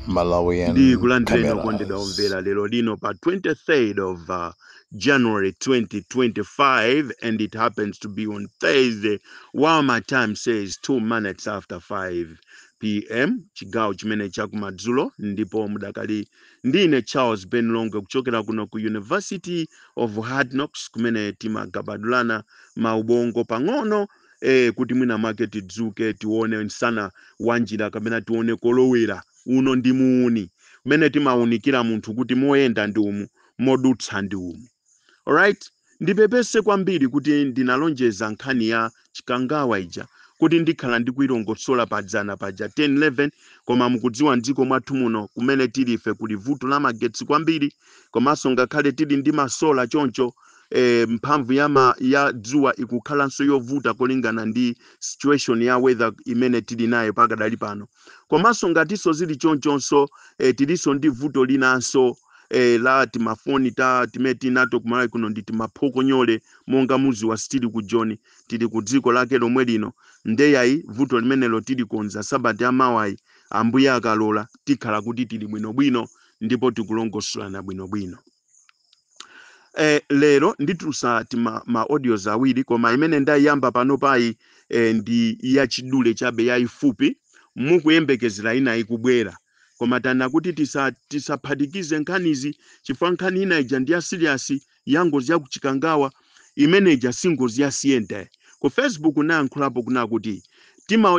Ndi Malawian kulandira okondedwa cameras. omvera lero lino pa 23rd of January 2025, and it happens to be on Thursday, while my time says 2 minutes after 5 p.m. chigawo chimene chakumadzulo, ndipo mudakali ndine Charles Ben Longo kuchokera kuno ku University of Hard Knocks kumene timagabadulana maubongo pang'ono kuti mwina mwake tidzuke tione msana wanjira kapena tione kolowera uno ndi muuni mene timaunikira munthu kuti moyenda ndi umu modutsa ndi umu. Alright, ndipepese kwambiri kuti ndinalonjeza nkhani ya chikangawa ija kuti ndikhala ndikuilongosola padzana paja 10-11, koma mukudziwa mdziko mwathu muno kumene tilife kuli vuto la magetsi kwambiri, komanso ngakhale tili ndi masola choncho mphamvu ya dzuwa ikukhalanso yovuta kolingana ndi situation ya weather imene tili nayo pakadali pano. Komanso ngatinso zili chonchonso tiliso ndi vuto linanso la timafoni timeti nato kumalawi kuno ndi timaphokonyole monga muzi wa stili ku John tili ku dziko lake lomwe lino. Ndeyayi vuto limenelo tili konza sabati amawayi ambuye akalola tikhala kuti tili bwinobwino ndipo tikulongosolana bwinobwino. Lero nditusa ma audios awiri, koma imene ndayamba pano payi ndi ya chidule chabe yayifupi, mukuyembekezera ina ikubwera, koma tana kuti tisaphatikize nkhanizi chifukwa nkhani ina ija ndi ya serious ya ngozi ya kuchikangawa imene ija si ngozi ya siyenta. Ku Facebook nayankhulapo kuna kuti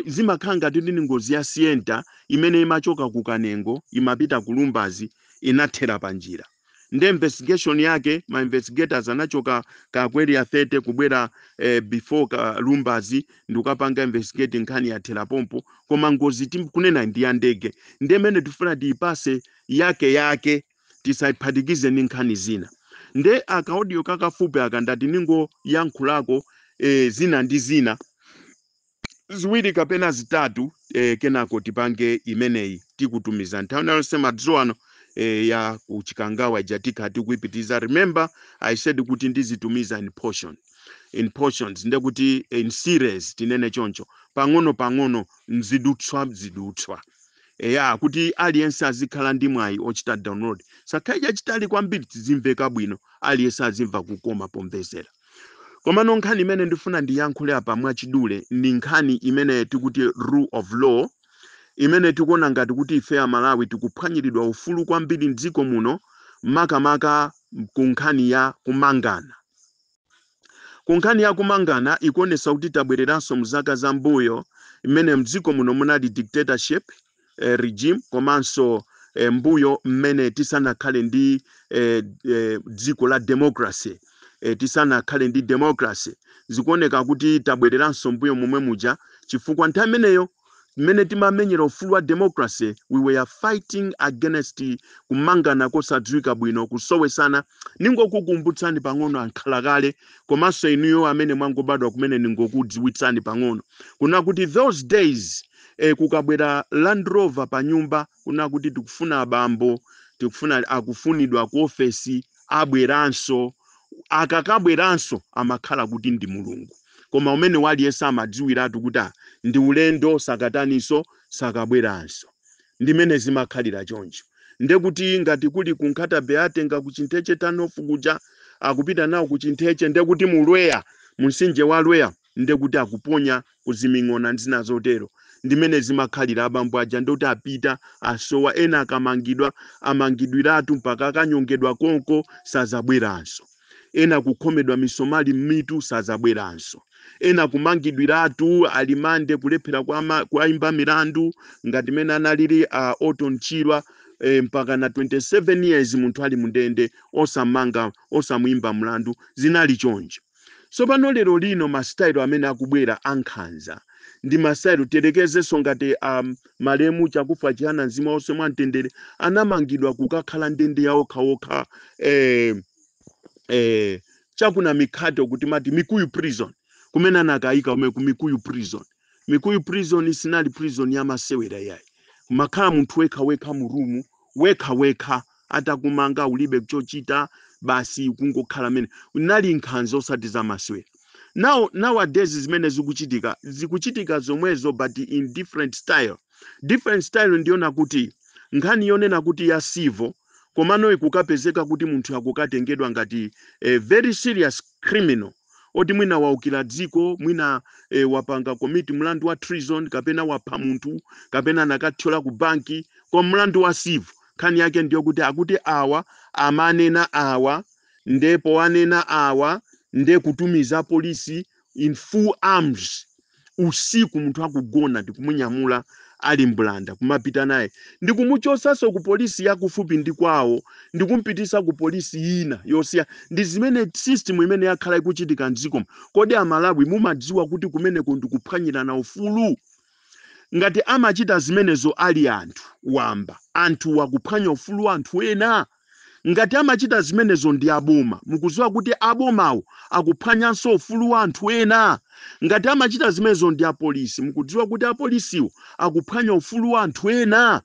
zimakhala ngati ndi ngozi ya siyenta imene imachoka ku Kanengo imapita ku Lumbazi inathera panjira. Nde investigation yake ma investigators anachoka ka kweli athete kubwera before ka Lumbazi ndikapanga investigate nkhani ya thera pompo, koma ngozi kunena ndi ya ndege. Ndemene tifuna tiipase yake tisaphatikize ndi nkhani zina. Nde aka audio kakafupi akandati ningo yankhulako zina ndi zina ziwiri kapena zitatu kenako tipange imeneyi tikutumiza nthawi yonse madzulo ano ya kuchikangawa jatika tikuipitiza. Remember I said kuti ndizitumiza in portions nde kuti in series tinene choncho pang'ono mzidutswa kuti aliyense azikhala ndi mwayi ochita download sakhaija chitali kwambiri tizimveka bwino aliyense azimva kukoma pomvesera. Koma nkhani imene ndifuna ndiyankhule apa mwachidule ndi nkhani imene tikuti rule of law, imene tikuona ngati kuti ife Amalawi tikuphwanyiridwa ufulu kwambiri mdziko muno, makamaka ku nkhani ya kumangana. Ku nkhani ya kumangana ikuonesa kuti tabwereranso mzaka za mbuyo imene mdziko muno munali dictatorship regime, komanso mbuyo mmene tisanakhale ndi dziko la democracy, tisanakhale ndi democracy. Zikuoneka kuti tabwereranso mbuyo momwe muja chifukwa nthawi imeneyo mmene timamenyera ufulu wa democracy we were fighting against kumangana kosadziwika bwino, kusowesana. Ningokukumbutsani pang'ono ankhalakale komanso inuyo amene mwangobadwa kumene ningokudziwitsani pang'ono kuna kuti those days kukabwera Land Rover pa nyumba kuna kuti tikufuna abambo, tikufuna akufunidwa ku ofesi, abweranso akakabweranso amakhala kuti ndi mulungu, koma umene waliyese amadziwiratu kuti ndi ulendo sakataniso sakabweranso. Ndimene zimakhalira choncho. Nde kuti ngati kuli kunkhata beatenga kuchintheche tanofu kuja akupita nawo kuchintheche, nde kuti mulweya msinje wa lweya nde kuti akuponya kuziming'ona nzina zotero. Ndimene zimakhalira abambo aja ndoti apita asowa, ena akamangidwa amangidwiratu mpaka akanyongedwa konko sazabweranso, ena kukhomedwa misomali mmitu sazabweranso, ena kumangidwiratu alimande kulephera kwa imba milandu ngati mene analili Oton Chirwa mpaka na 27 years munthu ali mundende osamwimba mlandu zinali choncho. So pano lero lino mastailo amene akubwera ankhanza ndi mastailo telekezenso ngati malemu chakufa chihana nzima onse mwamtendere anamangidwa kukakhala ndende ya okhaokha chakuna mikhato kuti mati Mikuyu prison kumene anakayika ume ku Mikuyu prison. Mikuyu prison sinali prison ya masewera yayi, kumakhala munthu wekha mu rumu wekha atakumanga ulibe chochita basi kungokhala mene unali nkhanza osati za masewera. Nowadays zimene zikuchitika zomwezo but in different style ndiona kuti nkhani yonena kuti ya civil komano ikukapezeka kuti munthu akukatengedwa ngati very serious criminal oti mwina waukira dziko mwina wapanga komiti mlandu wa treason kapena wapha munthu kapena nakathyola ku banki kwa mlandu wa civil nkhani yake ndiyo kuti akuti awa amanena awa ndipo wanena awa nde kutumiza polisi in full arms usiku munthu akugona ndikumunyamula ali mbulanda kumapita naye ndikumuchosaso ku polisi yakufupi ndi kwawo ndikumpitisa ku polisi ina yosiya ndi zimene system imene yakhala ikuchitika mdziko kodi Amalawi mumadziwa kuti kumeneko ndikuphwanyirana ufulu ngati amachita zimenezo ali anthu wamba anthu wakuphwanya ufulu anthu ena ngati amachita zimenezo ndi aboma mukuziwa kuti abomawo akuphwanyanso ufulu wa anthu ena ngati amachita zimenezo ndi apolisi mukudziwa kuti apolisiwo akuphwanya ufulu wa anthu ena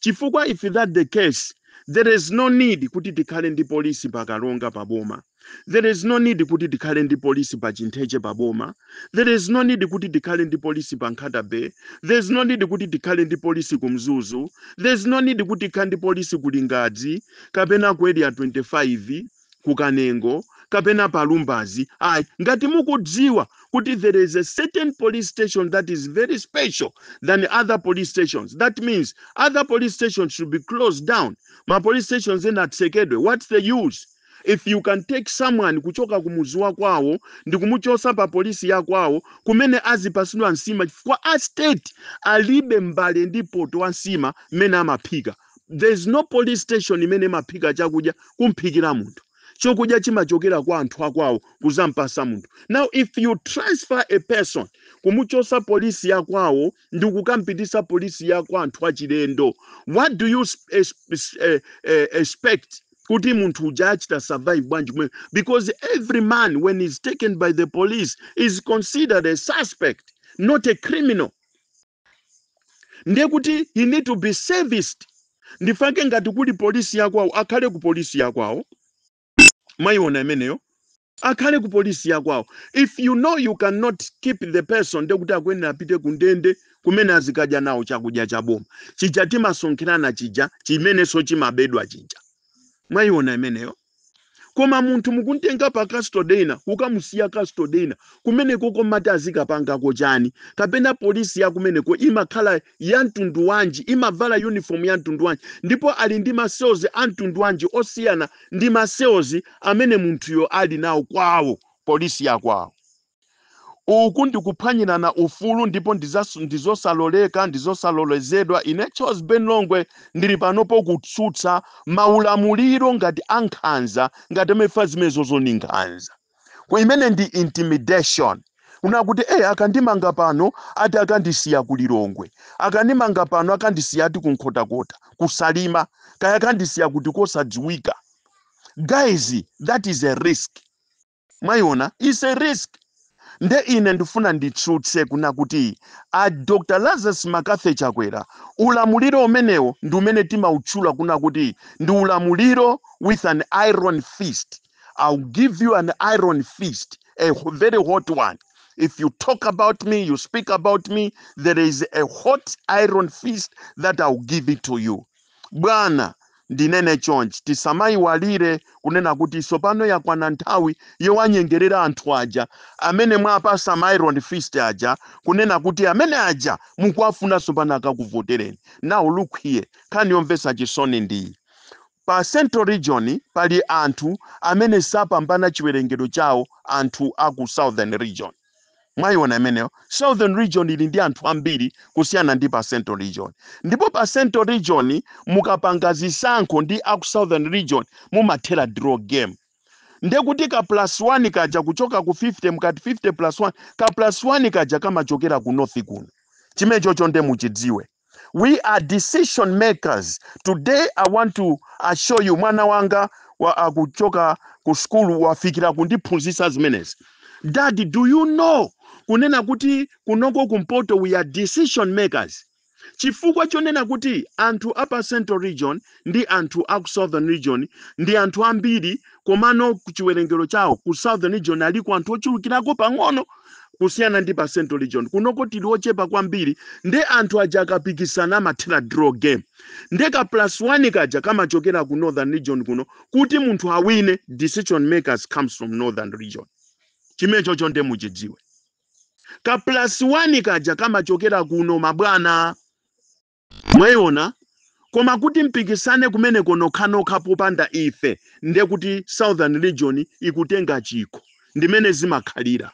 chifukwa if that the case there is no need kuti tikhale ndi polisi pakalonga paboma there is no need kuti tikhale ndi polisi pa Chintheche paboma there is no need kuti tikhale ndi polisi pa Nkhatabe there is no need kuti tikhale ndi polisi ku Mzuzu there is no need kuti tikhale ndi polisi ku Lingadzi kapena ku area 25 ku Kanengo kapena pa Lumbazi ngati mukudziwa kuti there is a certain police station that is very special than other police stations that means other police stations should be closed down ma police stations ena atsekedwe what's the use if you can take someone kuchoka kumuzi wa kwawo ndi kumuchosa pa polisi ya kwawo kumene azipasidwa nsima chifukwa a state alibe mbale ndi poto wa nsima mene amaphika there's no police station imene maphika chakudya kumphikira munthu chokudya chimachokera kwa anthu akwawo kuzampasa munthu now if you transfer a person kumuchosa polisi ya kwawo ndi kukampitisa polisi ya kwa anthu achilendo what do you expect kuti munthu uja achita survive bwanji mwe because every man when he's taken by the police is considered a suspect not a criminal ndiye kuti he need to be serviced ndifake ngati kuli polisi ya kwawo akhale ku polisi ya kwawo mwayiona imeneyo akhale ku polisi ya kwawo if you know you cannot keep the person ndiye kuti akwenera apite ku ndende kumene azikadya nawo chakudya cha boma chija timasonkherana chija chimenenso chimabedwa chija mwayiona imeneyo koma munthu mukuntenga pa custodena kukamusiya custodena kumeneko komati azikapangako chani kapena polisi ya kumeneko imakhala ya mtundu wanji imavala uniform ya mtundu wanji ndipo ali ndi maseozi a mtundu wanji osiyana ndi maseozi amene munthuyo ali nawo kwawo polisi ya kwawo uku ndikuphwanyirana ufulu ndipo ndizosaloleka ndizosalolezedwa ine Charles Ben Longwe ndili panopo kutsutsa maulamuliro ngati ankhanza ngati mefa zimenezo zoninganza kwa imene ndi intimidation unakuti akandimanga pano ati akandisiya ku Lilongwe akandimanga pano akandisiya ati kunkhotakota kusalima kaya akandisiya kuti kosadziwika guys that is a risk mwayiona is a risk nde ine ndifuna nditsutse kuna kuti a Dr. Lazarus Makafe Chakwera ulamuliro umenewo ndi umene timautchula kuna kuti ndi ulamuliro with an iron fist. I'll give you an iron fist, a very hot one. If you talk about me, you speak about me, there is a hot iron fist that I'll give it to you. Bwana ndinene chonchi tisamayiwalire kunena kuti sopano yakwana nthawi yowanyengerera anthu aja amene mwapasa iron fist aja kunena kuti amene aja mukuafuna sopano akakuvotereni. Now look here, kani yomvesa chisoni ndi pa Central Region pali anthu amene sapambana chiwerengero chawo anthu aku Southern Region. Mwayiona imeneyo Southern Region ili ndi anthu ambiri kusiyana ndi pa Central Region. Ndipo pa Central Region mukapanga zisankho ndi aku Southern Region mumathera draw game. Ndiye kuti ka +1 kaja kuchoka ku 50 mukati 50 +1 ka +1 kaja kamachokera ku North kuno. Chimecho chonde muchidziwe. We are decision makers. Today I want to show you mwana wanga kuchoka ku school wafikira kundiphunzitsa zimenezi. Daddy, do you know kunena kuti kunoko kumpoto we are decision makers. Chifukwa chonena kuti anthu apa Central Region ndi anthu aku Southern Region ndi anthu ambiri komano kuchiwerengero chawo ku Southern Region aliko anthu ochulukirako pang'ono kusiyana ndi pa Central Region kunoko tili ochepa kwambiri, nde anthu aja akapikisana amathera draw game, ndeka +1 kaja kamachokera ku Northern Region kuno kuti munthu awine. Decision makers comes from Northern Region, chimecho chonde muchidziwe. Ka +1 kaja kamachokera kuno mabwana, mwayiona. Koma kuti mpikisane kumene nokha popanda ife, nde kuti Southern Region ikutenga chikho, ndimene zimakhalira.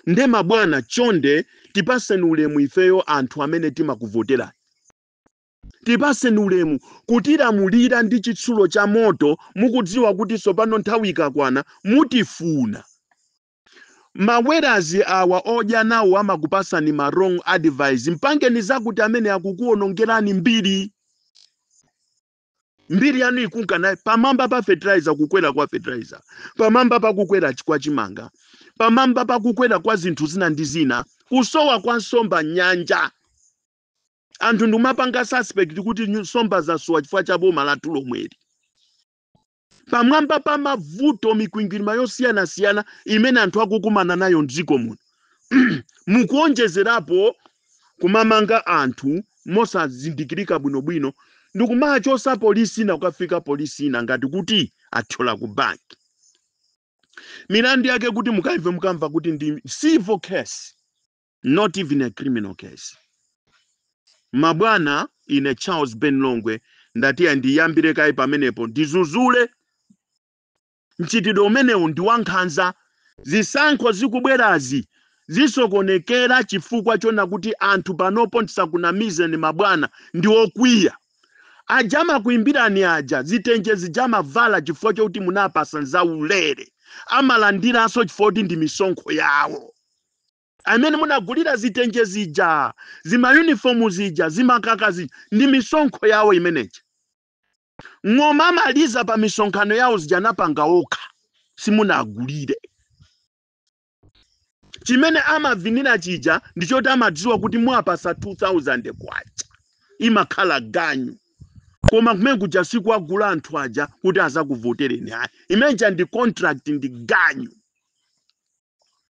Nde mabwana chonde tipaseni ulemu ifeyo anthu amene timakuvotera, tipaseni ulemu kutilamulira ndi chitsulo cha moto, mukudziwa kuti sopano nthawi ikakwana mutifuna. Mawerazi awa odya nawo amakupasani ma wrong advice, mpangeni zakuti amene akukuonongerani mbiri yanu ikunka naye pamamba pa fertilizer, kukwera kwa fertilizer, pamamba pa kukwera kwa chimanga, pamamba pa kukwera kwa zinthu zina ndi zina, kusowa kwa nsomba nyanja. Anthu ndimapanga suspect kuti nsomba zasowa chifukwa cha boma la tulo mweri. Pamwamba pa mavuto mikwingwirima yosiyana imene anthu akukumana nayo mdziko muno. Mukuonjezerapo kumamanga anthu mosazindikirika bwinobwino, ndikumachosa polisi na ukafika polisi ina ngati kuti athyola ku banki. Milandu yake kuti mukamva kuti ndi civil case, not even a criminal case. Mabwana ine Charles Ben Longwe ndati andiyambire kai pamenepo ndizuzule mchitidwe umenewu ndi wankhanza. Zisankho zikubwerazi zisokonekera chifukwa chona kuti anthu panopo ndisakunamize ni mabwana ndi okwiya. Ajama kuimbirani aja zitenje zijama vala chifukwa chokuti munapasa nzaulere, amalandiranso chifukwa kuti ndi misonkho yawo. Amene munagulira zitenje zija, zima uniform zija, zimakaka zija, ndi misonkho yawo imeneji. Ng'oma amaliza pa misonkhano yawo zija napanga okha, simunagulire. Chimene amavinira chija ndichoti amadziwa kuti mwapasa 2000 kwacha, imakhala ganyu. Koma kumene kuja siku agula anthu aja kuti azakuvotereni. Hayi, imeneja ndi contract, ndi ganyu.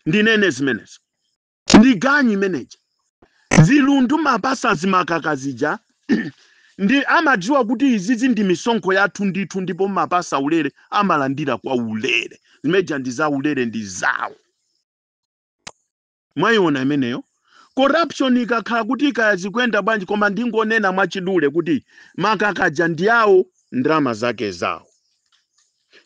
Ndinene zimenezo, ndi ganyu imeneja. Zilundu mapasa zimakaka zija ndi amadziwa kuti izizi ndi misonkho yathu ndithu, ndipo mapasa ulere amalandira kwa ulere. Zimeneja ndi za ulere, ndi zawo. Mwayiona imeneyo. Corruption ikakhala kuti ikazikwenda bwanji, koma ndingonena mwachidule kuti makakaja ndiyawo, ndrama zake zawo.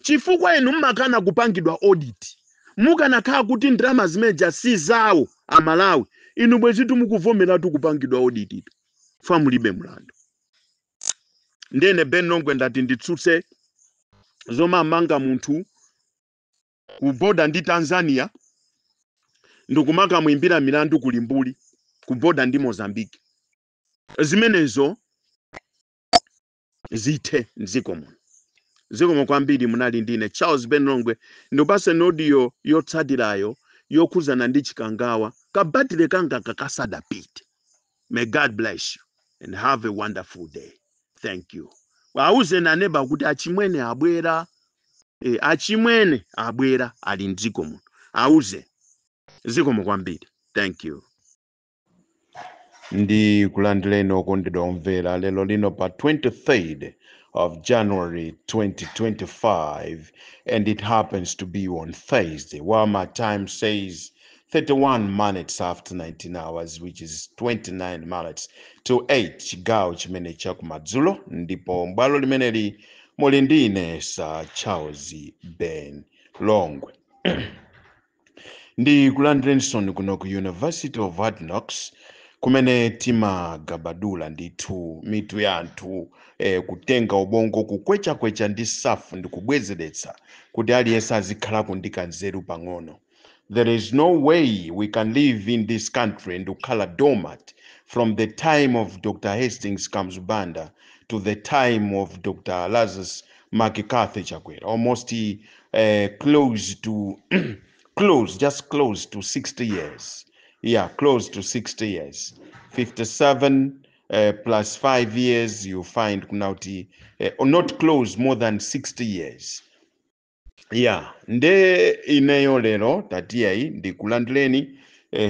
Chifukwa inu mmakana kupangidwa audit, mukanakhala kuti ndrama zimeneja si zawo amalawi, inu bwezitu mukuvomeratu kupangidwa audit, fa mulibe mlandu. Ndene Ben Longwe ndati nditsutse zomamanga munthu kuboda ndi Tanzania, ndikumaka muimbira milandu kulimbuli kuboda ndi Mozambique. Zimenezo zithe mdziko muno. Zikomo kwambiri munali ndine Charles Ben Longwe, ndipase audio yotsatirayo yokhuzana ndi chikangawa kabatire kanga kakasadapite. May God bless you and have a wonderful day. Thank you. Wauze na neba kuti achimwene abwera, achimwene abwera ali mdziko muno. Auze. Zikomo kwambiri. Thank you. Ndi kulandileni okondedwa omvera, lelo lino pa 23rd of January 2025, and it happens to be on Thursday, while my time says 31 minutes after 19 hours, which is 29 minutes to 8 chigawo chimene chakumadzulo, ndipo mbwalo limeneli muli ndine sa Charles Ben Longwe. Ndi kulandilenso kuno ku University of Hard Knocks, kumene timagabadula ndithu mitu ya anthu, kutenga ubongo kukwecha ndi safu ndi kubwezeretsa kuti aliyense azikhalako ndi kanzeru pang'ono. There is no way we can live in this country and kukhala dormant from the time of Dr. Hastings Kamzubanda to the time of Dr. Lazarus Makikathi Chakwera, almost close to 60 years. Yeah, close to 60 years. 57 plus 5 years, you find kunauti, or not close, more than 60 years. Yeah, nde ineyo lero tatiyayi ndikulandireni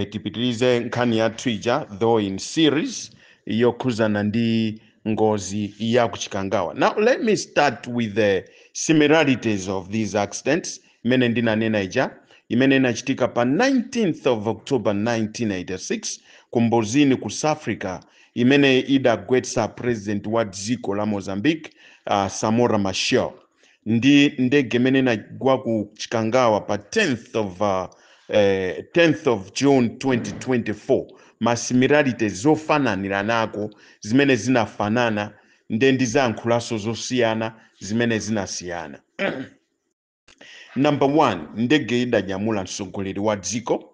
tipitirize nkhani ya Twitter though in series yokhuzana ndi ngozi ya kuchikangawa. Now let me start with the similarities of these accidents imene ndinanena ija imene inachitika pa 19th of October 1986 kumbozini ku South Africa imene idagwetsa president wa dziko la Mozambique Samora Machel ndi ndege imene inagwa ku chikangawa pa 10th of June 2024 masimilarities zofananira nako zimene zinafanana ndi zankhulanso zosiyana zimene zinasiyana. Number one, ndege idanyamula mtsogoleri wa dziko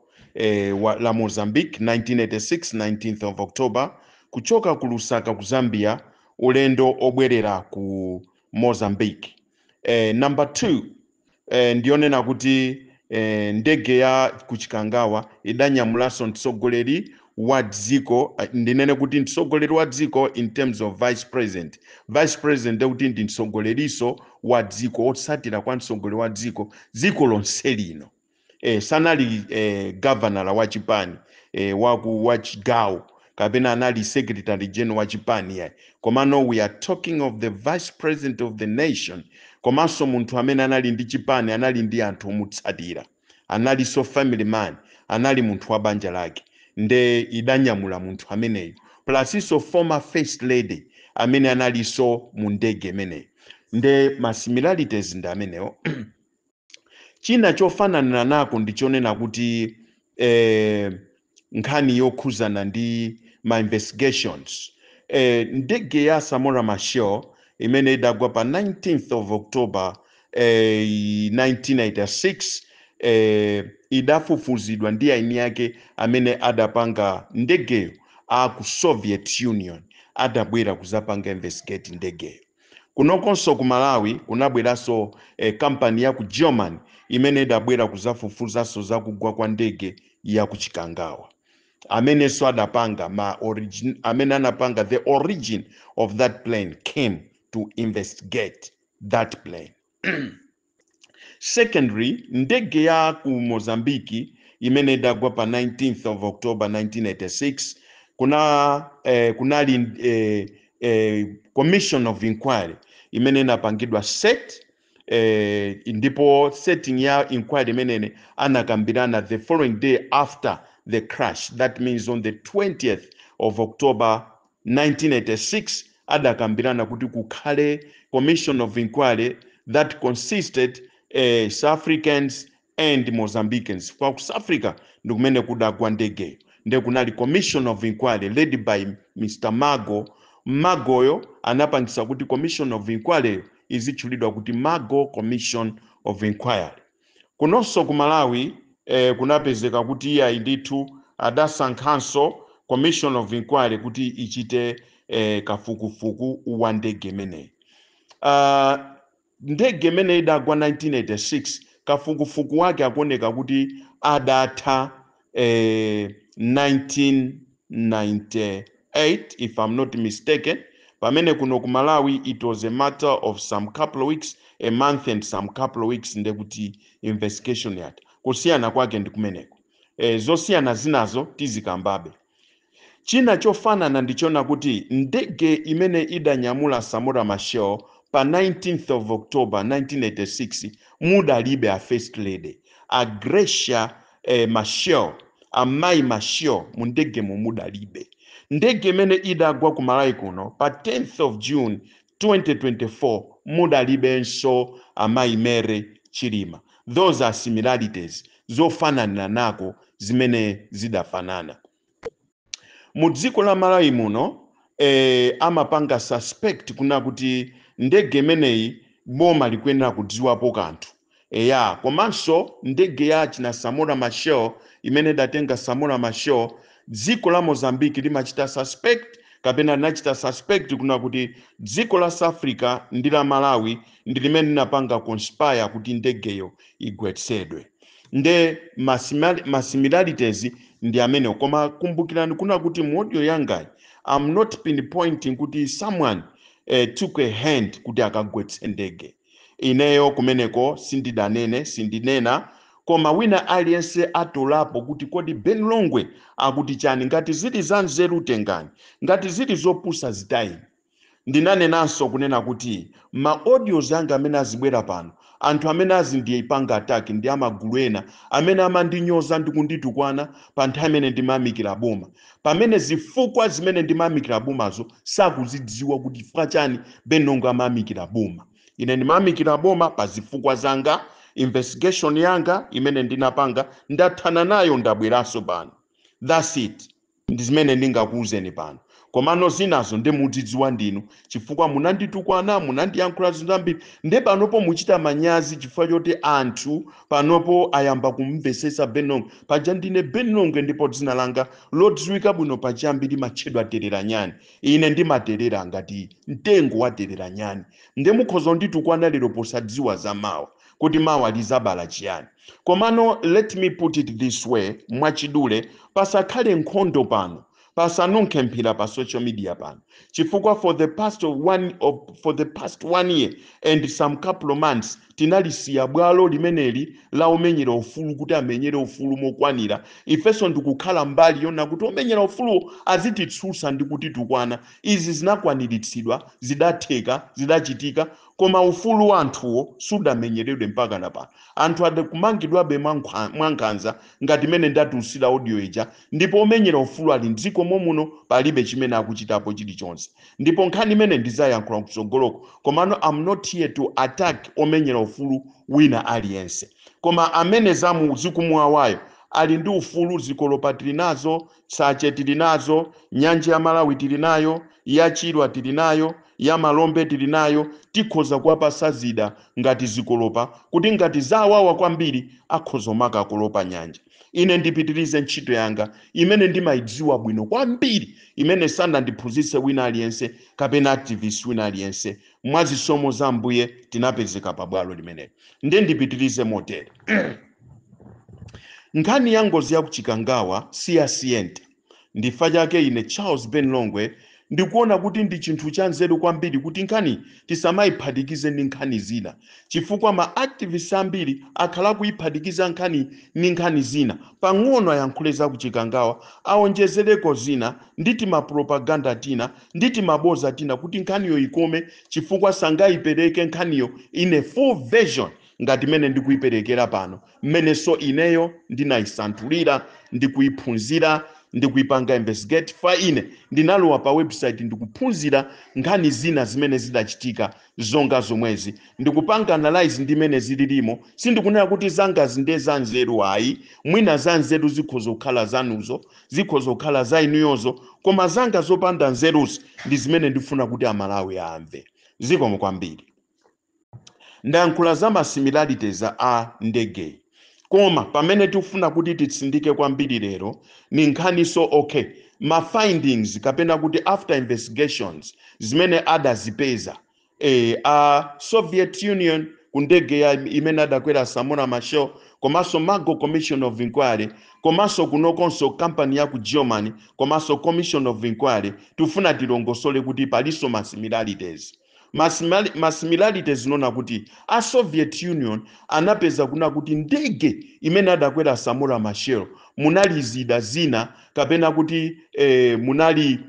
la Mozambique 1986 19th of October kuchoka ku Lusaka ku Zambia ulendo obwerera ku Mozambique. Number two, ndionena kuti ndege ya kuchikangawa idanyamulanso mtsogoleri wa dziko ndinene kuti mtsogoleri wa dziko in terms of vice president kuti ndi mtsogoleriso wa dziko otsatira kwa mtsogoleri wa dziko lonse lino sanali governor wa chipani wa chigawo kapena anali secretary general wa chipani yayi komano we are talking of the vice president of the nation komanso munthu amene anali ndi chipani anali ndi anthu omutsatira anali so family man anali munthu wa banja lake nde idanyamula munthu ameneyo plus former first lady amene analiso mu ndege imeneyo nde masimilarities ndi amenewo. China chofanana nako ndichonena kuti nkhani yokhuzana ndi ma investigations ndege ya Samora Machel imene idagwa pa 19th of October 1986 idafufuzidwa ndi aini yake amene adapanga ndegeyo ku Soviet Union adabwera kuzapanga investigate ndegeyo. Kunokonso ku Malawi kunabweraso company ya ku German imene idabwera kuzafufuzaso zakugwa kwa ndege ya kuchikangawa amene so adapanga amene anapanga the origin of that plane came to investigate that plane. Secondly, ndege ya ku Mozambique imene idagwa pa 19th of October 1986 kunali commission of inquiry imene inapangidwa set ndipo setting ya inquiry imene anakambirana the following day after the crash, that means on the 20th of October 1986 adakambirana kuti kukhale commission of inquiry that consisted South Africans and Mozambicans. Kwa South Africa ndikumene kudagwa ndege nde kunali commission of inquiry led by Mr. Magoyo anapangisa kuti commission of inquiry izichulidwa kuti Mago Commission of Inquiry. Kunonso ku Malawi kunapezeka kuti iya indithu adasankhanso commission of inquiry kuti ichite kafukufuku wa ndege imeneyi. Ndege imene idagwa 1986 kafukufuku wake akuoneka kuti adatha 1998 if I'm not mistaken. Pamene kuno ku Malawi it was a matter of some couple of weeks, a month and some couple of weeks ndekuti investigation yati kusiyana kwake ndikumeneko. Zosiyana zinazo tizikambabe. China chofanana ndichona kuti ndege imene idanyamula Samora Machel pa 19th of October 1986 mudalibe a first lady a Gracia Machel amayi Machel mu ndege mudalibe. Ndege imene idagwa ku Malawi kuno pa 10th of June 2024 mudalibenso amayi Mary Chilima. Those are similarities zofanana nako zimene zidafanana. Mu dziko la Malawi muno amapanga suspect kuna kuti ndege imeneyi boma likuyenera kudziwapo kanthu. Komanso ndege ya china Samora Machel imene datenga Samora Machel dziko la Mozambique limachita suspect kapena linachita suspect kuna kuti dziko la South Africa ndi la Malawi ndi limene linapanga conspire kuti ndegeyo igwetsedwe. Nde masimilarities ndi amene koma kumbukirani kuna kuti audio yangai I'm not pinpointing kuti someone took a hand kuti akagwetse ndege. ineyo kumeneko sindidanene sindinena koma wina aliyense atolapo kuti kodi Ben Longwe akuti chani, ngati zili za nzeru tengani, ngati zili zopusa zitayini. Ndinanenanso kunena kuti ma audios anga amene azibwera pano, anthu amene azindiyipanga ataki ndi amagulu ena amene amandinyoza ndi kunditukwana pa nthawi imene ndimayamikira boma, pamene zifukwa zimene ndimayamikira bomazo sakuzidziwa kuti chifukwa chani Ben Longwe amayamikira boma. Ine ndimayamikira boma pa zifukwa zanga, investigation yanga imene ndinapanga ndathana nayo ndabweranso pano. That's it. Ndi zimene ndingakuuzeni pano. Komano zinazo ndimudzidziwa ndinu chifukwa munanditukwana, munandiyankhula zinthu zambiri, nde panopo muchita manyazi chifukwa choti anthu panopo ayamba kumvesesa Ben Longwe. Paja ndine Ben Longwe ndipo dzina langa lodziwika bwino pachiyambi limatchedwa Terera Nyani. Ine ndimaterera ngati mtengo wa Terera Nyani. Nde mukhoza nditukwana lero posadziwa za mawa kuti mawa lizabala chiyani. Komano let me put it this way, mwachidule pasakhale nkhondo pano, pasanunkhe mphira pa social media pano, chifukwa for the past 1 year and some couple of months tinalisiya bwalo limeneli la omenyera ufulu kuti amenyere ufulu mokwanira. Ifeso ndikukhala mbali yona kuti omenyera ufulu azititsusa ndi kutitukwana. Izi zinakwaniritsidwa, zidatheka, zidachitika, koma ufulu wa anthuwo sudamenyeredwe mpaka napano. Anthu adakumangidwabe mwankhanza ngati mene ndatusira audio ija, ndipo omenyera ufulu ali mdziko momuno palibe chimene akuchitapo chilichonse. Ndipo nkhani imene ndizayankhula kutsogoloko, komano I'm not here to attack omenyera ufulu wina aliyense, koma amene zikumuwawayo ali ndi ufulu. Zikolopa tili nazo, Sache tili nazo, Nyanja ya Malawi tili nayo, ya Chilwa tili nayo, ya Malombe tili nayo. Tikhoza kuwapasa zida ngati zikolopa kuti ngati zawawa kwambiri akhoza maka kolopa nyanja. Ine ndipitirize ntchito yanga imene ndimayidziwa bwino kwambiri, imene sanandiphunzitse wina aliyense kapena activist wina aliyense. Mwazisomo za Mbuye tinapezeka pa bwalo limeneli. Nde ndipitirize motere. Nkhani ya ngozi ya kuchikangawa siyasiyente. Ndifa chake ine Charles Ben Longwe ndikuona kuti ndi chinthu cha nzeru kwambiri kuti nkhani tisamayiphatikize ndi nkhani zina, chifukwa ma activists ambiri akhala kuyiphatikiza nkhani ndi nkhani zina. Pang'ono ayankhule za kuchikangawa, aonjezereko zina, nditi mapropaganda tina, nditi maboza tina kuti nkhaniyo ikome, chifukwa sangayipereke nkhaniyo ine full version ngati mene ndikuyiperekera pano, mmene so ineyo ndinayisanthulira, ndikuyiphunzira, ndikuyipanga investigate fa ine ndinalowa pa website ndikuphunzira nkhani zina zimene zidachitika zonga zomwezi, ndikupanga analyze ndimene zililimo. Sindikunena kuti zanga zinde za nzeru ayi, mwina za nzeru zikhoza kukhala zanuzo, zikhoza kukhala za inuyozo, koma zanga zopanda nzeruzi ndi zimene ndifuna kuti Amalawi amve. Zikomo kwambiri. Ndayankhula za masimilarities a ndege, koma pamene tikufuna kuti titsindike kwambiri lero ni nkhaniso okay, ma findings kapena kuti after investigations zimene adazipeza Soviet Union kundege ya imene adakwera Samora Machel, komanso Mago Commission of Inquiry, komanso kunokonso company ya ku Germany, komanso Commission of Inquiry, tufuna tilongosole kuti paliso masimilarities. Masimilarities zinona kuti a Soviet Union anapeza kuna kuti ndege imene adakwera Samora Machel munali zida zina kapena kuti munali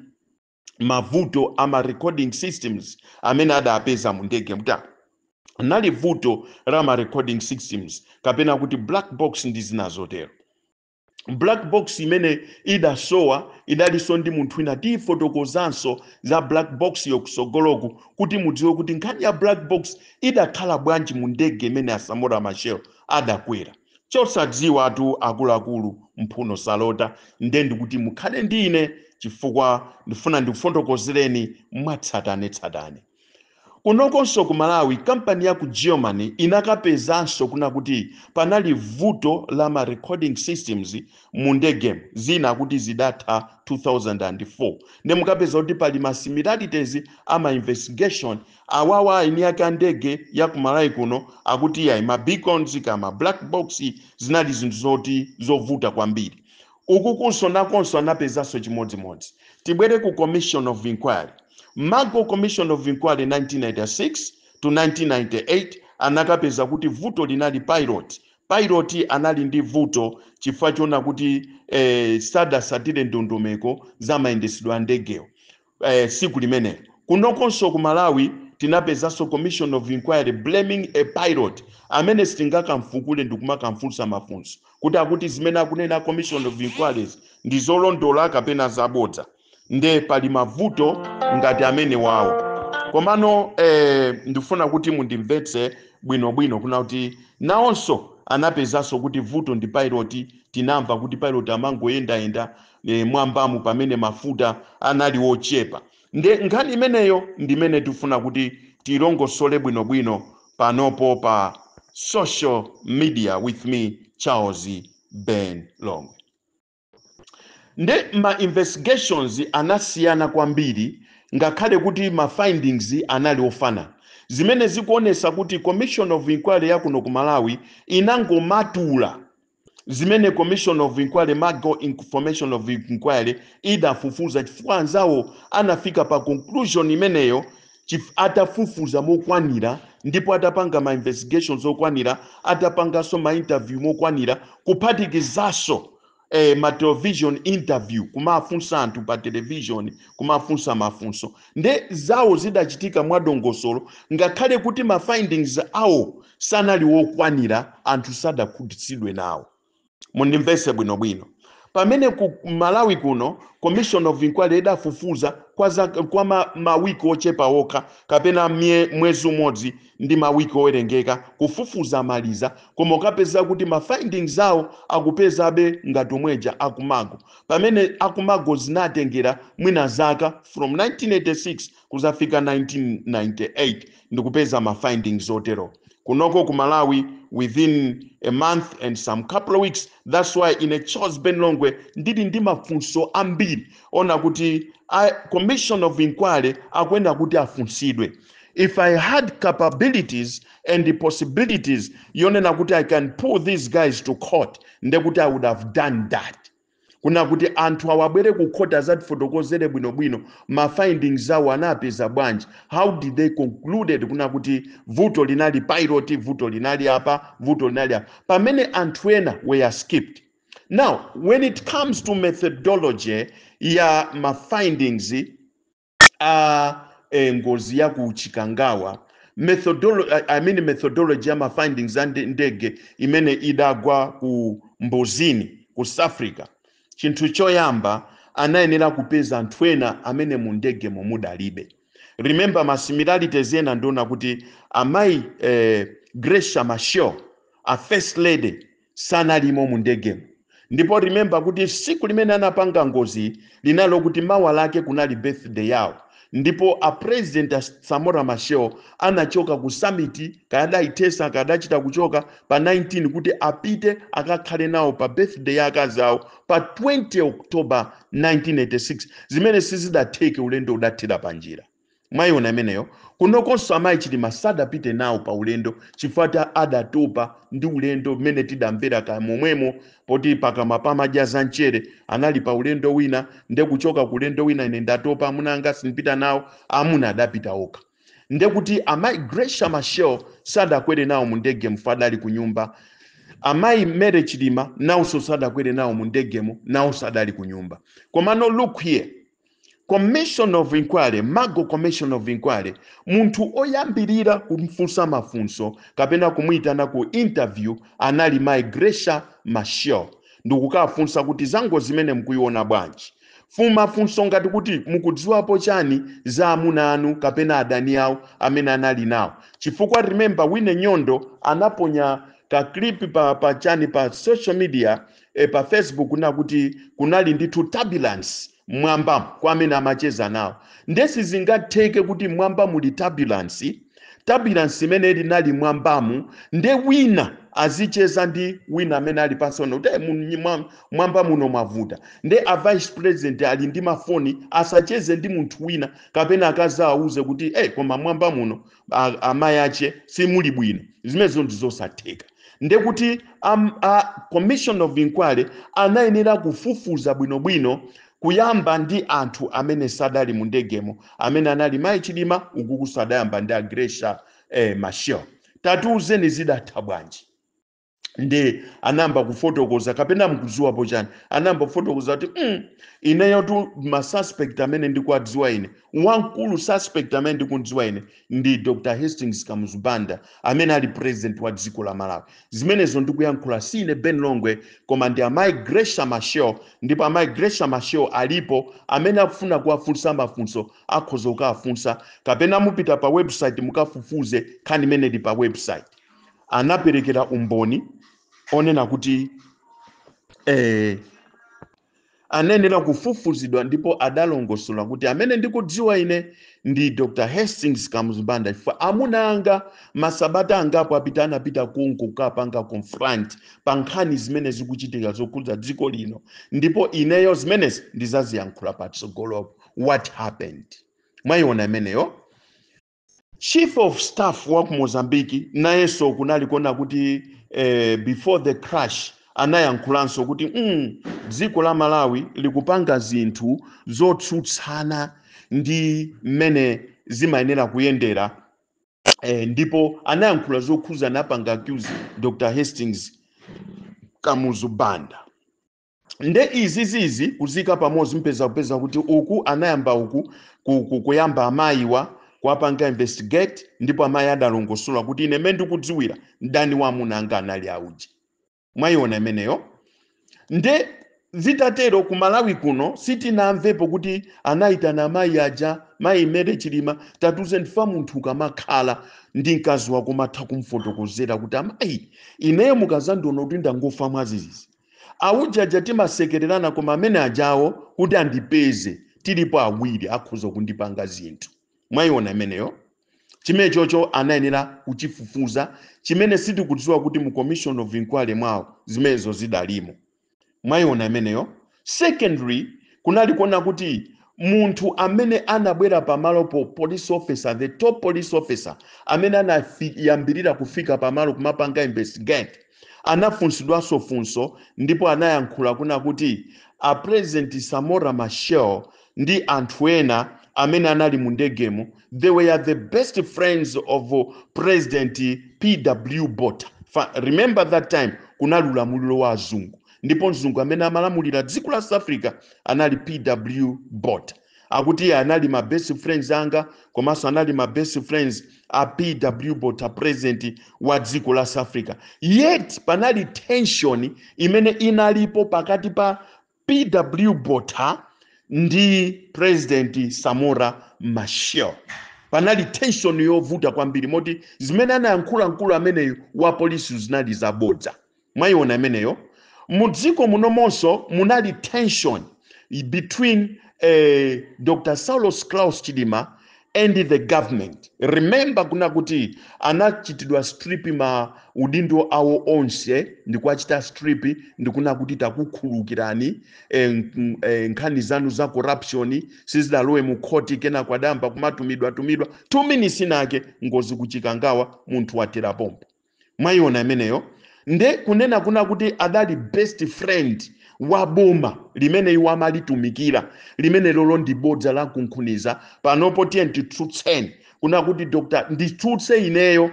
mavuto ama recording systems amene adapeza mu ndege muta. Nali vuto la ma recording systems kapena kuti black box ndi zina zotero. Black box imene idasowa idaliso ndi munthu ina tifotokozanso za black box yokusogoloku kuti mudziwe kuti nkhani ya black box idakhala bwanji mu ndege imene ya Samora Machel adakwera. Chosadziwa atu akuluakulu mphuno salota, ndendi kuti mukhale ndine chifukwa ndifuna ndikufotokozereni mwatsatanetsatane. Kunokonso ku Malawi, kampani ya ku Germany inakapezanso kuna kuti panali vuto la ma recording systems mu ndege zina kuti zidatha 2004. Nde mukapeza kuti pali ma similarities ama investigation awawa ini yake ndege ya ku Malawi kuno akuti ya ma beacons kama black box zinali zinthu zoti zovuta kwambiri. Uku kunso nakonso anapezanso chimodzimodzi. Tibwere ku Commission of Inquiry. Mago Commission of Inquiry 1996 to 1998 anakapeza kuti vuto linali pilot anali ndi vuto chifukwa chona kuti sadasatire ndondomeko za mayendesedwe a ndegewo siku limenelo. Kunokonso ku Malawi tinapezanso commission of inquiry blaming a pilot amene sitingakamfukule ndikumakamfunsa mafunso kuti akuti zimene akunena commission of inquiries ndi zolondola kapena zabodza. Nde pali mavuto ngati amene wawo. Komano ndifuna kuti mundimvetse bwinobwino kuna kuti nawonso anapezanso kuti vuto ndi pilot. Tinamva kuti pilot amangoyendayenda mwambamu pamene mafuta anali ochepa. Nde nkhani imeneyo ndimene tifuna kuti tilongosole bwinobwino panopo pa social media with me Charles Ben Longwe. Nde ma investigations anasiyana kwambiri ngakhale kuti ma findings anali ofana. Zimene zikuonesa kuti commission of inquiry ya kuno ku Malawi inangomatula zimene commission of inquiry mago information of inquiry idafufuza chifukwa anzawo anafika pa conclusion imeneyo atafufuza mokwanira ndipo atapanga ma investigations okwanira, atapangaso ma interview mokwanira, kuphatikizaso ma television interview kumafunsa anthu pa television kumafunsa mafunso. Nde zawo zidachitika mwadongosolo ngakhale kuti ma findings awo sanali wokwanira, anthu sadakhutitsidwe nawo. Mundimvese bwinobwino. Pamene ku Malawi kuno commission of inquiry idafufuza kwa mawiki ochepa okha kapena mwezi umodzi ndi mawiki owerengeka kufufuza maliza, koma ukapeza kuti ma findings awo akupezabe ngati omweja akumago. Pamene akumago zinatengera mwina zaka from 1986 kuzafika 1998 ndikupeza ma findings otero. Kunoko ku Malawi within a month and some couple of weeks. That's why in a Charles Ben Longwe ndili ndi mafunso ambiri ona kuti commission of inquiry akwenda kuti afunsidwe. If I had capabilities and the possibilities yonena kuti I can pull these guys to court, ndekuti I would have done that. Kuna kuti anthu awabwere ku court azatifotokozere bwinobwino ma findings awo anapeza bwanji, how did they concluded kuna kuti vuto linali pilot, vuto linali apa, vuto linali apa, pamene anthu ena were skipped. Now when it comes to methodology ya ma findings ngozi ya ku Chikangawa, methodology ya ma findings ndege imene idagwa ku Mbozini ku South Africa, chinthu choyamba anayenera kupeza anthu ena amene mu ndege mudalibe. Remember ma similarities ena ndona kuti amayi Gracia Machel, a first lady, sanalimo mu ndege. Ndipo remember kuti siku limene anapanga ngozi linalo kuti mawa lake kunali birthday yawo. Ndipo a president Samora Machel anachoka ku summit kadaitesa kadachita kuchoka pa 19 kuti apite akakhale nawo pa birthday yakazawo pa 20 October 1986. Zimene sizidateke ulendo udathira panjira. Mwaiona imeneyo. Kunokonso amayi Chilima sadapite nawo pa ulendo chifukwa adatopa ndi ulendo mmene tidamvera ka momwemo poti pakama pamajaza nchere anali pa ulendo wina nde kuchoka ku ulendo wina ine ndatopa munanga sinipita nawo, amuna adapita okha. Nde kuti amayi Gracia Machel sadakwere nawo mu ndege mfadali ku nyumba. Amayi Mary Chilima nawso sadakwere nawo mu ndegemo, nawo sadali ku nyumba. Komano look here, commission of inquiry, mago commission of inquiry, muntu oyambirira kumfunsa mafunso kapena kumuitana ku interview anali mayi Gracia Machel. Ndikukafunsa kuti zango zimene mkuiona bwanji. Fuma funso ngati kuti mukudziwapo chani za amuna anu kapena adani awo amene anali nawo. Chifukwa remember Wine Nyondo anaponya ka clip pa chani pa social media pa Facebook na kuti kunali ndi turbulence mwamba kwa amene amacheza nawo. Ndesi zingatheke kuti mwamba muli turbulence imene linali mwambamu nde wina azicheza ndi wina amene ali pasona kuti mwamba muno mavuta. Nde a vice president ali ndi mafoni asacheze ndi munthu wina kapena akazauze kuti koma mwamba muno amayi ache simuli bwino. Zimenezo ndizosatheka. Nde kuti commission of inquiry anayenera kufufuza bwinobwino kuyamba ndi anthu amene sadali mu ndegemo amene anali mayi Chilima ukuku sadayamba ndi Gracia Machel. tatiuzeni zidatha bwanji. Ndi anamba kufotokoza kapena mkudziwapo chani anamba kufotokoza kuti ineyo tu ma suspect amene ndikuwadziwa ine wankulu suspect amene ndikundidziwa ine ndi Dr. Hastings Kamuzu Banda amene ali president wa dziko la Malawi. Zimenezo ndikuyankhula sine Ben Longwe koma ndi amayi Gracia Machel, ndipo amayi Gracia Machel alipo amene akufuna kuwafunsa mafunso akhoza kukafunsa kapena mupita pa website mukafufuze khani imene ndi pa website. Anaperekera umboni onena kuti anenera kufufuzidwa ndipo adalongosola kuti amene ndikudziwa ine ndi Dr. Hastings Kamuzu Banda chifukwa amuna anga masabata angapo apita anapita kunku kapanga confront pa nkhani zimene zikuchitika zokhudza dziko lino, ndipo ineyo zimenezi ndizaziyankhula patsogolo what happened. Mwayiona imeneyo. Chief of Staff wa ku Mozambique nayenso kunali kona kuti before the crash anayankhulanso kuti dziko la Malawi likupanga zinthu zotsutsana ndi mmene zimayenera kuyendera, ndipo anayankhula zokhuza napanga accuse Dr. Hastings Kamuzu Banda. Nde izizizi kuzika pamodzi mpeza kupeza kuti uku anayamba uku kuyamba amayiwa kwapanga investigate, ndipo amayi adalongosola kuti ine mene ndikudziwira ndani wa amuna anga anali auji. Mwayiona imeneyo. Nde zitatero ku Malawi kuno sitinamvepo kuti anayitana amayi aja mayi Mere Chilima tatuze ndifa munthu kamakhala ndi mkazi wako matha kumfotokozera kuti amayi ineyo mukazandiona kuti ndangofa mwazizizi aujaja timasekererana koma amene ajawo kuti andipeze tilipo awiri akhoza kundipanga zinthu. Mwayiona imeneyo. Chimene chocho anayenera kuchifufuza chimene sitikudziwa kuti mu commission of inquiry mwawo zimenezo zidalimo. Mwayiona imeneyo. Secondly, kunali kuona kuti munthu amene anabwera pamalo po police officer, the top police officer amene anayambirira kufika pamalo kumapanga investigate anafunsidwanso funso, ndipo anayankhula kuna kuti a President Samora Machel ndi anthu ena amene anali mu ndegemo they were the best friends of President P.W. Botha. Remember that time kunali ulamuliro wa azungu, ndipo mzungu amene amalamulira dziko la South Africa anali P.W. Botha. Akuti anali ma best friends anga komanso anali ma best friends a P.W. Botha president wa dziko la South Africa. Yet panali tension imene inalipo pakati pa P.W. Botha ndi President Samora Machel. Panali tension yovuta kwambiri moti zimene anayankhula ameneyo wa polisi zinali zabodza. Mwayiona imeneyo. Mudziko munomonso munali tension between Dr. Saulos Klaus Chilima and the government. Remember kuna kuti anachitidwa strip ma udindo awo onse ndikuachita strip ndikuna kuti takukhulukirani nkhani zanu za corruption sizidalowe mu court kena kwadamba kumatumidwa 2 minutes nake ngozi kuchikangawa munthu watera pompo. Mwayiona imeneyo. Nde kunena kuna kuti adali best friend wa boma limene iwo amalitumikira limene lolo ndibodza la kunkhuniza panopo tiye titsutseni kuna kuti Dr. nditsutse ineyo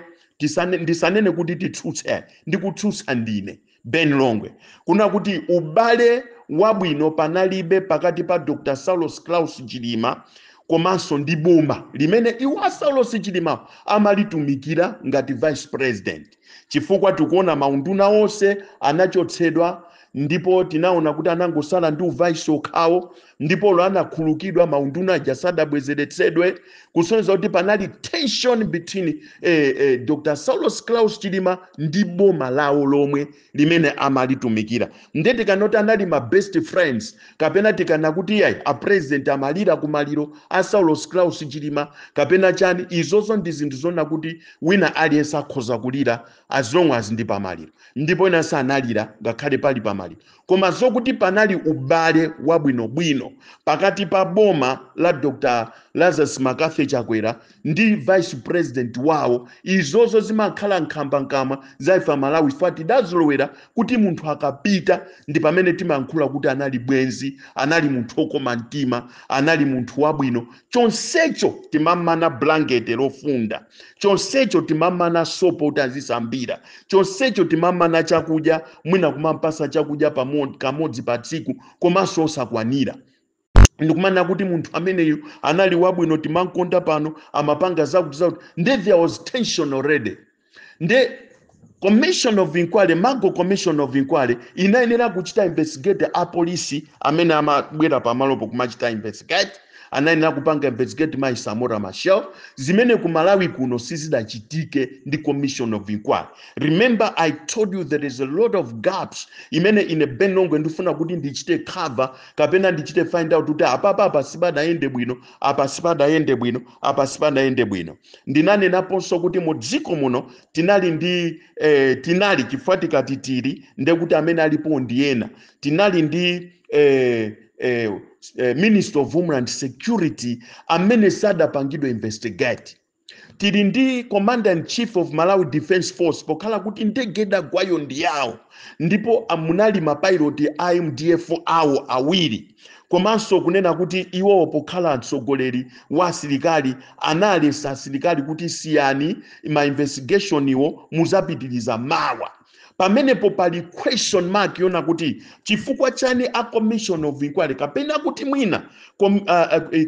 ndisanene kuti titsutse ndikutsutsa ndine Ben Longwe kuna kuti ubale wabwino panalibe pakati pa Dr. Saulos Klaus Chilima komanso ndi boma limene iwo Saulos Chilima amalitumikira ngati vice president, chifukwa tikuona maunduna onse anachotsedwa ndipo tinaona kuti anangosala ndi uvice okhawo, ndipo lo anakhulukidwa maunduna ajasadabwezeretsedwe kusonyeza kuti panali tension between Dr. Saulos Klaus Chilima ndi boma lawo lomwe limene amalitumikira. Nde tikanoti anali ma best friends kapena tikana kuti yayi a president amalira kumaliro a Saulos Klaus Chilima kapena chani, izozo ndi zinthu zona kuti wina aliyense akhoza kulira as long as ndi pamaliro, ndipo ina sanalira ngakhale pali pamaliro. koma zokuti panali ubale wabwinobwino pakati pa boma la Dr. Lazarus Makafe Chakwera ndi vice president wawo. Izozo zimakhala nkhambankhamba zaifa Malawi fati dazolowera kuti munthu akapita ndi pamene timankhula kuti anali bwenzi, anali munthu okoma mtima, anali munthu wabwino. Chonsecho timamana blanket lofunda, chonsecho timamana sopo utazisambira, chonsecho timamana chakudya, mwina kumampasa chakudya kamodzi pa tsiku komanso osakwanira. Ndikumana kuti munthu ameneyo anali wabwino, timankonda pano amapanga zakuti there was tension already. Nde commission of inquiry, Mago commission of inquiry inayenera kuchita investigate a police amene amabwera pamalopo kumachita investigate, anayenera kupanga investigate mai Samora Machel, zimene ku Malawi kuno sizidachitike ndi commission of inquiry. Remember I told you there is a lot of gaps imene ine Benongwe ndifuna kuti ndichite cover kapena ndichite find out kuti apa sibadayende bwino, apa sibadayende bwino, apa sibadayende bwino. Ndinanenaponso kuti mu dziko muno tinali chifatika titiri ndekuti amene alipo ndiyena, tinali ndi Minister of Homeland Security amene sadapangidwe investigate. Tili ndi Commander in Chief of Malawi Defense Force pokhala kuti ndegeda gwayo ndiyawo, ndipo amunali mapiloti IMDF awo awiri. Komanso kunena kuti iwo pokhala mtsogoleri wa asilikali analesa asilikali kuti siyani ma investigation iwo muzapitiriza mawa. Pamenepo pali question mark yona kuti chifukwa chani a commission of inquiry kapena kuti mwina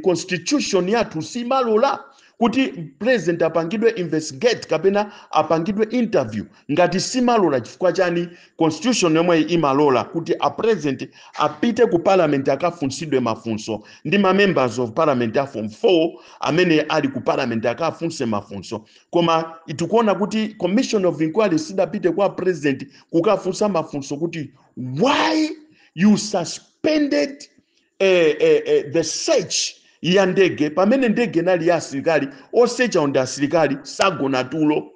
constitution yathu simalola kuti president apangidwe investigate kapena apangidwe interview. Ngati simalola chifukwa chani constitution yomwe imalola kuti a president apite ku parliament akafunsidwe mafunso ndi ma members of parliament a form 4 amene ali ku parliament akafunse mafunso, koma itukuona kuti commission of inquiry sidapite kwa president kukafunsa mafunso kuti why you suspended the search ya ndege pamene ndege nali ya asilikali osecha onda asilikali sagona tulo,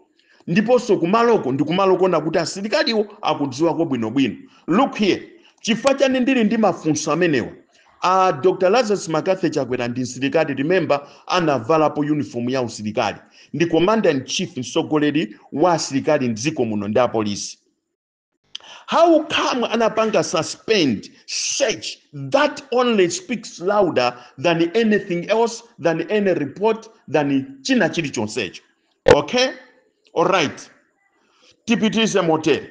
ndiponso kumaloko ndikumaloko na kuti asilikaliwo akudziwa ko bwinobwino. Look here, chifukwa chani ndili ndi mafunso amenewa. Dr. Lazarus Makafe Chakwera ndi msilikali, remember anavalapo uniform ya usilikali, ndi commander in chief mtsogoleri wa asilikali mdziko muno ndi apolisi. How come anapanga suspend search? That only speaks louder than anything else, than any report, than china chili chonsecho. Okay? All right. Tipitize motel.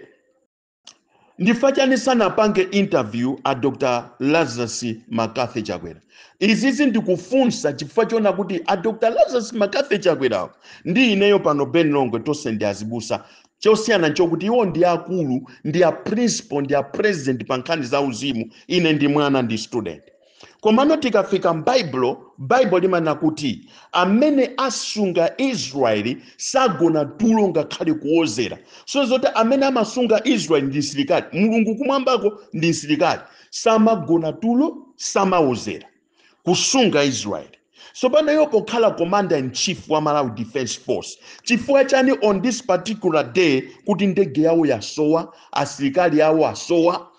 Ndifachani sana pange interview a Dr. Lazarus Makafe Chakwera. Izizi ndikufunsa chifukwa chona kuti a Dr. Lazarus Makafe Chakwera ndi ineyo pano Benongwe tose ndi azibusa. Chosiyana nchokuti iwo ndi akulu, ndi a principal, ndi a president pa nkhani za uzimu, ine ndi mwana ndi student. Komano tikafika Bible limana kuti amene asunga Israeli sagona tulo ngakhale kuozera. So zoti amene amasunga Israeli ndi msilikali, Mulungu kumwambako ndi msilikali, samagona tulo, samaozera kusunga Israeli. So pano yopo khala commander in chief wa Malawi Defense Force, chifukwa chani on this particular day kuti ndege yawo yasowa, asilikali yawo asowa,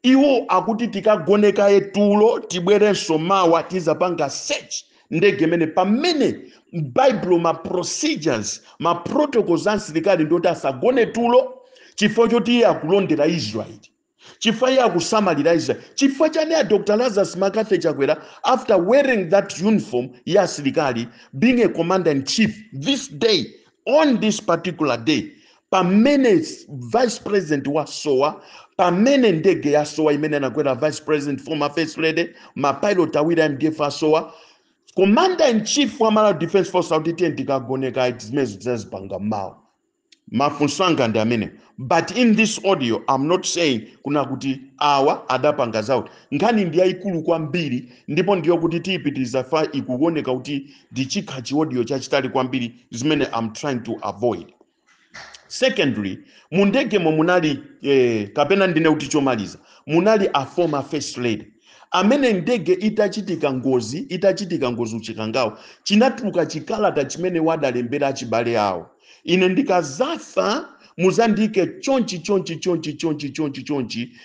iwo akuti tikagoneka etulo tibwerenso mawa tizapanga search ndege mene pamene Bible ma procedures ma protocols za asilikali ndoti asagone tulo chifukwa choti iye akulondera Israeli, chifukwa iye akusamalira Israeli. Chifukwa chani a Dr. Lazarus Makafe Chakwera after wearing that uniform ya asilikali, being a commander in chief this day, on this particular day, pamene vice president wa sowa, pamene ndege ya sowa imene anakwera vice president former first lady, ma pilot awira MDF asowa, commander in chief wa Malawi Defense Force autiti ndikagoneka izimezo zazipanga mawa. Mafunso anga ndi amene. But in this audio I'm not saying kuna kuti awa adapanga zawo. Nkhani ndi yaikulu kwambiri, ndipo ndiyo kuti tipitiriza fa ikuoneka kuti ndichikha chi audio chachitali kwambiri zimene I'm trying to avoid. Secondly, mundege munali kapena ndine kuti chomaliza, munali a former first lady amene ndege itachitika ngozi uchikangawo chinatuluka chikalata chimene wadalembera achibale awo. Ine ndikazafa muzandike chonchi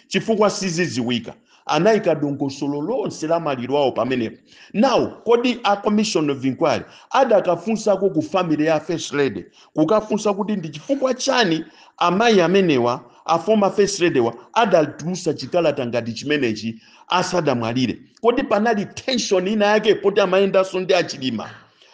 chifukwa siziziwika. Anayika dongosolo lonse la maliro awo pamenepo. Now kodi a commission of inquiry adakafunsako ku family ya first lady kukafunsa kuti ndi chifukwa chani amayi amenewa a former first lady wa adatulusa chikalata ngati chimenechi asadamwalire. Kodi panali tension ina yake poti amayendanso ndi achilima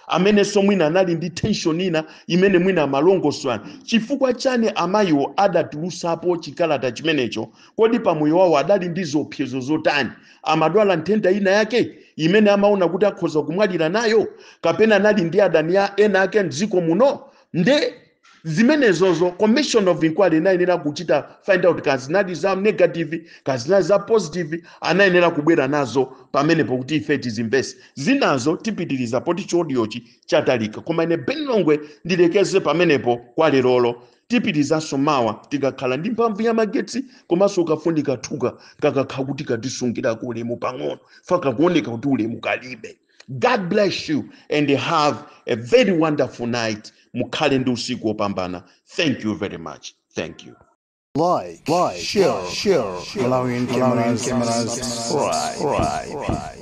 amene mwina anali ndi tension ina imene mwina amalongoswana. Chifukwa chani amayiwo adatulusapo chikalata chimenecho? Kodi pamoyo wawo adali ndi zopsezo zotani? Amadwala nthenda ina yake imene amaona kuti akhoza kumwalira nayo, kapena anali ndi adani ya ena ake mdziko muno? Nde zimenezozo commission of inquiry inayenera kuchita find out kazinali za negative kazinali za positive, anayenera kubwera nazo pamenepo kuti ife tizimbese. Zinazo tipitiriza poti chodiochi chatalika, koma ine Benilongwe ndilekeze pamenepo kwa lerolo. Tipitirizaso mawa tikakhala ndi mphamvu ya magetsi komanso ukafundika thuka kakakha kuti katisungira ku ulemu pang'ono faka kuoneka kuti ulemu kalibe. God bless you and have a very wonderful night. Mukhale ndi usiku wopambana. Thank you very much. Thank you. Like, share, allowing cameras, subscribe.